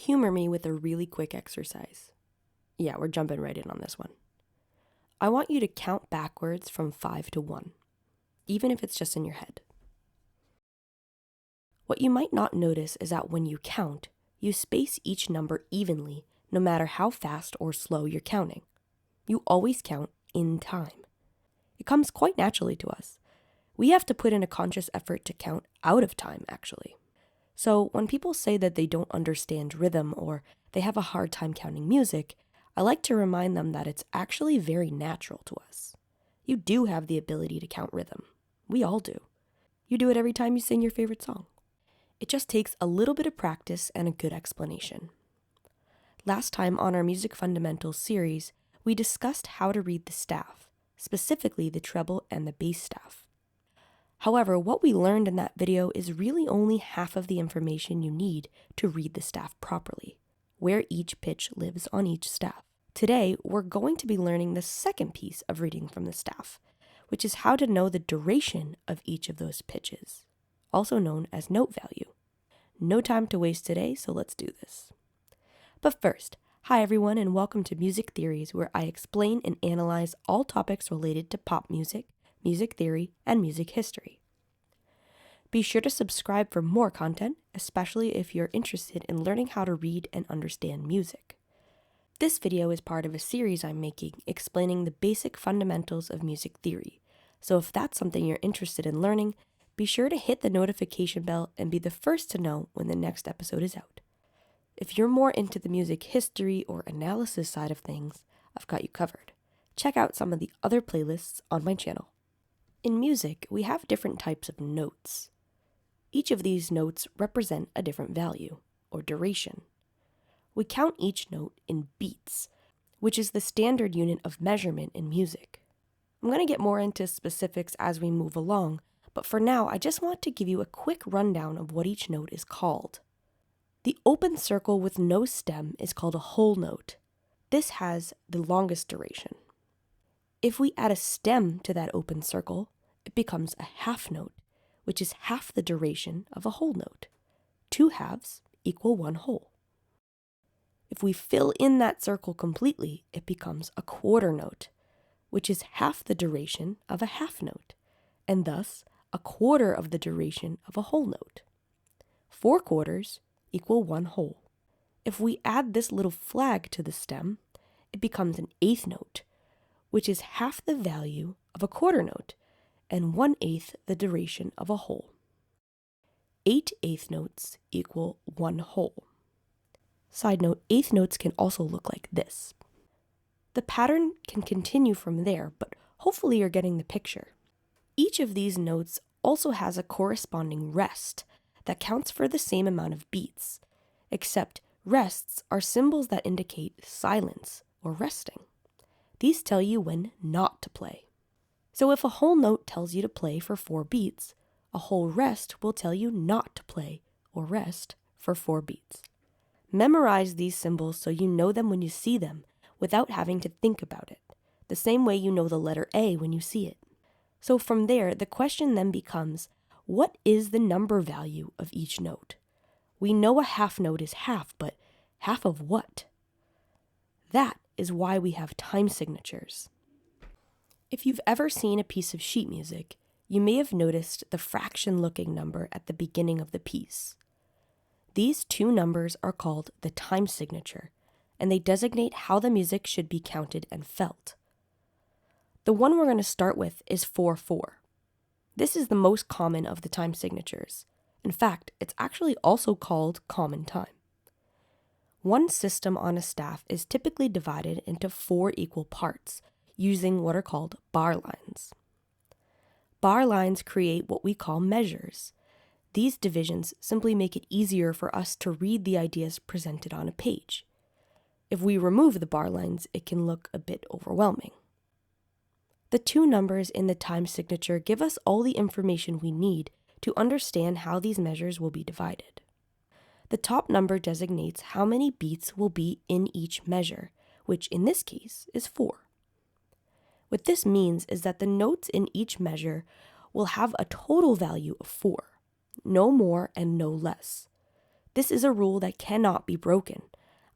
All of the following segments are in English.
humor me with a really quick exercise. Yeah, we're jumping right in on this one. I want you to count backwards from 5 to 1, even if it's just in your head. What you might not notice is that when you count, you space each number evenly, no matter how fast or slow you're counting. You always count in time. It comes quite naturally to us. We have to put in a conscious effort to count out of time, actually. So when people say that they don't understand rhythm or they have a hard time counting music, I like to remind them that it's actually very natural to us. You do have the ability to count rhythm. We all do. You do it every time you sing your favorite song. It just takes a little bit of practice and a good explanation. Last time on our Music Fundamentals series, we discussed how to read the staff, specifically the treble and the bass staff. However, what we learned in that video is really only half of the information you need to read the staff properly, where each pitch lives on each staff. Today, we're going to be learning the second piece of reading from the staff, which is how to know the duration of each of those pitches, also known as note value. No time to waste today, so let's do this. But first, hi everyone and welcome to Music Theories, where I explain and analyze all topics related to pop music, music theory, and music history. Be sure to subscribe for more content, especially if you're interested in learning how to read and understand music. This video is part of a series I'm making explaining the basic fundamentals of music theory, so if that's something you're interested in learning, be sure to hit the notification bell and be the first to know when the next episode is out. If you're more into the music history or analysis side of things, I've got you covered. Check out some of the other playlists on my channel. In music, we have different types of notes. Each of these notes represent a different value, or duration. We count each note in beats, which is the standard unit of measurement in music. I'm going to get more into specifics as we move along, but for now, I just want to give you a quick rundown of what each note is called. The open circle with no stem is called a whole note. This has the longest duration. If we add a stem to that open circle, it becomes a half note, which is half the duration of a whole note. 2 halves equal 1 whole. If we fill in that circle completely, it becomes a quarter note, which is half the duration of a half note, and thus a quarter of the duration of a whole note. 4 quarters equal 1 whole. If we add this little flag to the stem, it becomes an eighth note, which is half the value of a quarter note and 1/8 the duration of a whole. 8 eighth notes equal 1 whole. Side note, eighth notes can also look like this. The pattern can continue from there, but hopefully you're getting the picture. Each of these notes also has a corresponding rest that counts for the same amount of beats, except rests are symbols that indicate silence or resting. These tell you when not to play. So if a whole note tells you to play for 4 beats, a whole rest will tell you not to play or rest for 4 beats. Memorize these symbols so you know them when you see them without having to think about it, the same way you know the letter A when you see it. So from there, the question then becomes, what is the number value of each note? We know a half note is half, but half of what? That is why we have time signatures. If you've ever seen a piece of sheet music, you may have noticed the fraction-looking number at the beginning of the piece. These 2 numbers are called the time signature, and they designate how the music should be counted and felt. The one we're going to start with is 4/4. This is the most common of the time signatures. In fact, it's actually also called common time. One system on a staff is typically divided into 4 equal parts, using what are called bar lines. Bar lines create what we call measures. These divisions simply make it easier for us to read the ideas presented on a page. If we remove the bar lines, it can look a bit overwhelming. The 2 numbers in the time signature give us all the information we need to understand how these measures will be divided. The top number designates how many beats will be in each measure, which in this case is 4. What this means is that the notes in each measure will have a total value of 4, no more and no less. This is a rule that cannot be broken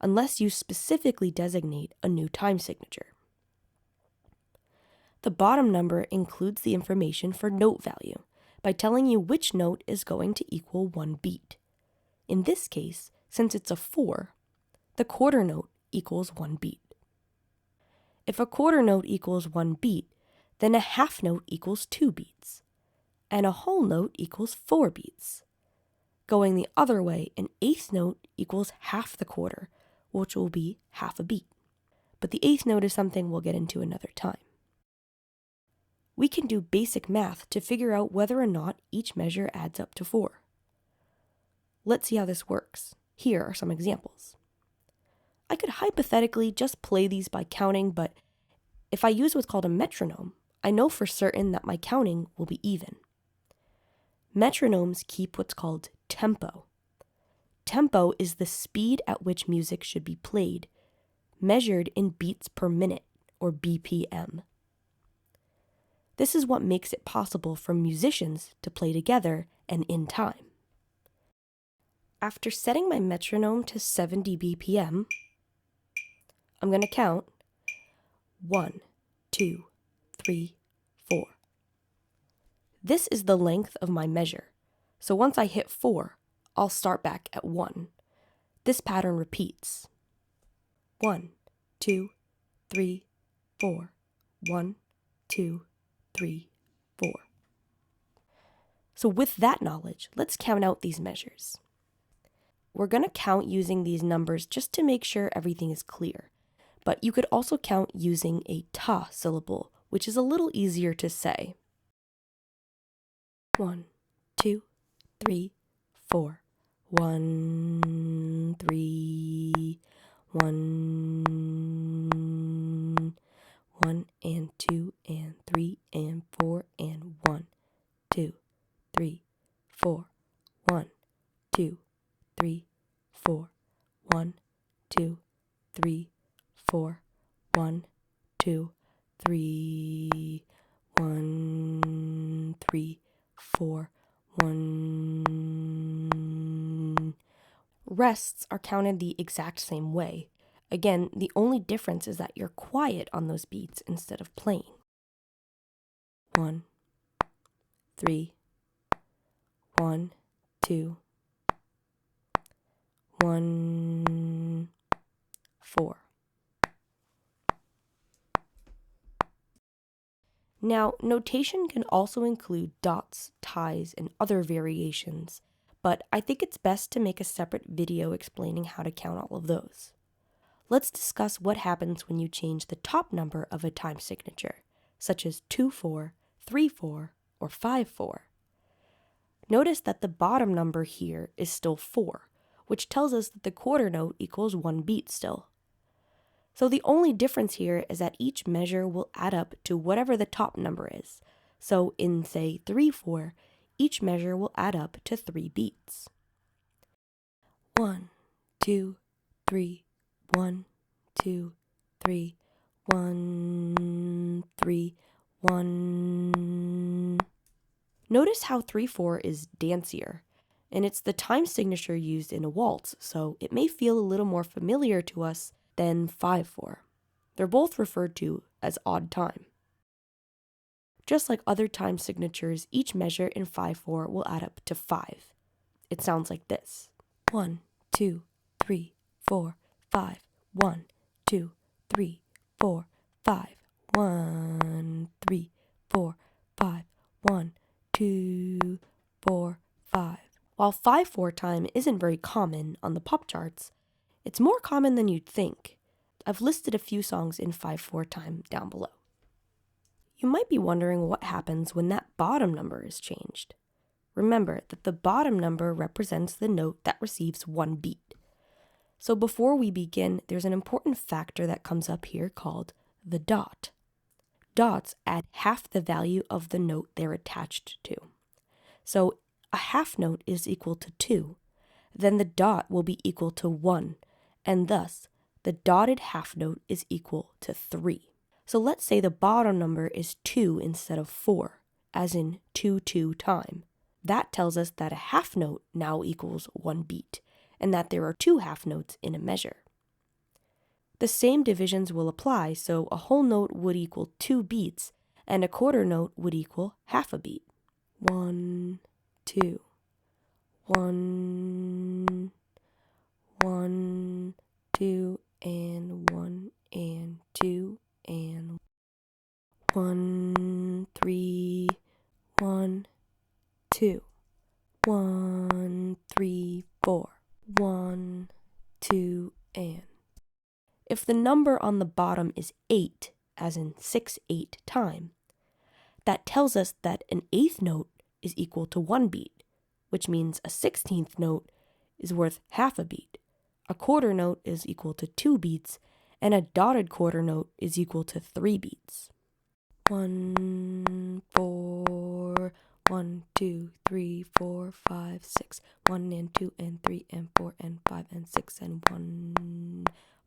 unless you specifically designate a new time signature. The bottom number includes the information for note value by telling you which note is going to equal one beat. In this case, since it's a 4, the quarter note equals one beat. If a quarter note equals one beat, then a half note equals 2 beats, and a whole note equals 4 beats. Going the other way, an eighth note equals half the quarter, which will be half a beat. But the eighth note is something we'll get into another time. We can do basic math to figure out whether or not each measure adds up to 4. Let's see how this works. Here are some examples. I could hypothetically just play these by counting, but if I use what's called a metronome, I know for certain that my counting will be even. Metronomes keep what's called tempo. Tempo is the speed at which music should be played, measured in beats per minute, or BPM. This is what makes it possible for musicians to play together and in time. After setting my metronome to 70 BPM, I'm going to count 1, 2, 3, 4. This is the length of my measure, so once I hit 4, I'll start back at 1. This pattern repeats. 1, 2, 3, 4. 1, 2, 3, 4. So with that knowledge, let's count out these measures. We're going to count using these numbers just to make sure everything is clear. But you could also count using a ta syllable, which is a little easier to say. 1, 2, 3, 4. 1, 3, 1, 1 and 2 and 3 and 4 and 1, 2, 3, 4. 1, 2, 3, 4. 1, 2, 3, 4. 1, 2, 3, 1, 3, 4. 1. Rests are counted the exact same way. Again, the only difference is that you're quiet on those beats instead of playing. 1, 3, 1, 2, 1, 4. Now, notation can also include dots, ties, and other variations, but I think it's best to make a separate video explaining how to count all of those. Let's discuss what happens when you change the top number of a time signature, such as 2-4, 3-4, or 5-4. Notice that the bottom number here is still 4, which tells us that the quarter note equals 1 beat still. So the only difference here is that each measure will add up to whatever the top number is. So in, say, 3-4, each measure will add up to 3 beats. 1, 2, 3, 1, 2, 3, 1, 3, 1. Notice how 3-4 is dancier, and it's the time signature used in a waltz, so it may feel a little more familiar to us than 5-4. They're both referred to as odd time. Just like other time signatures, each measure in 5-4 will add up to 5. It sounds like this. 1, 2, 3, 4, 5. 1, 2, 3, 4, 5. 1, 3, 4, 5. 1, 2, 4, 5. While 5-4 time isn't very common on the pop charts, it's more common than you'd think. I've listed a few songs in 5-4 time down below. You might be wondering what happens when that bottom number is changed. Remember that the bottom number represents the note that receives 1 beat. So before we begin, there's an important factor that comes up here called the dot. Dots add half the value of the note they're attached to. So a half note is equal to 2. Then the dot will be equal to 1. And thus, the dotted half note is equal to 3. So let's say the bottom number is 2 instead of 4, as in 2-2 time. That tells us that a half note now equals 1 beat, and that there are 2 half notes in a measure. The same divisions will apply, so a whole note would equal 2 beats, and a quarter note would equal half a beat. 1, 2, 1, 1, 2, and 1, and 2, and 1, 3, 1, 2, 1, 3, 4, 1, 2, and. If the number on the bottom is 8, as in 6/8 time, that tells us that an 8th note is equal to 1 beat, which means a 16th note is worth half a beat, a quarter note is equal to 2 beats, and a dotted quarter note is equal to 3 beats. 1, 4, 1, 2, 3, 4, 5, 6, 1 and 2 and 3 and 4 and 5 and 6 and 1,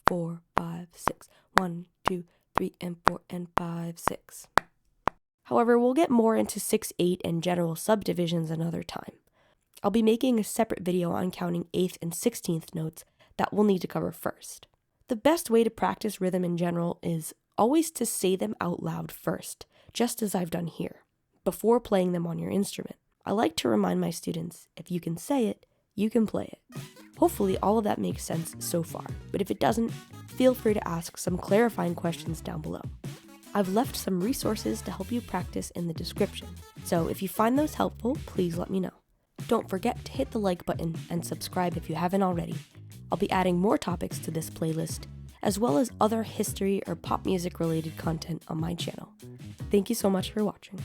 4, 5, 6, 1, 2, 3 and 4 and 5, 6. However, we'll get more into 6/8 and general subdivisions another time. I'll be making a separate video on counting 8th and 16th notes that we'll need to cover first. The best way to practice rhythm in general is always to say them out loud first, just as I've done here, before playing them on your instrument. I like to remind my students, if you can say it, you can play it. Hopefully all of that makes sense so far, but if it doesn't, feel free to ask some clarifying questions down below. I've left some resources to help you practice in the description, so if you find those helpful, please let me know. Don't forget to hit the like button and subscribe if you haven't already. I'll be adding more topics to this playlist, as well as other history or pop music related content on my channel. Thank you so much for watching.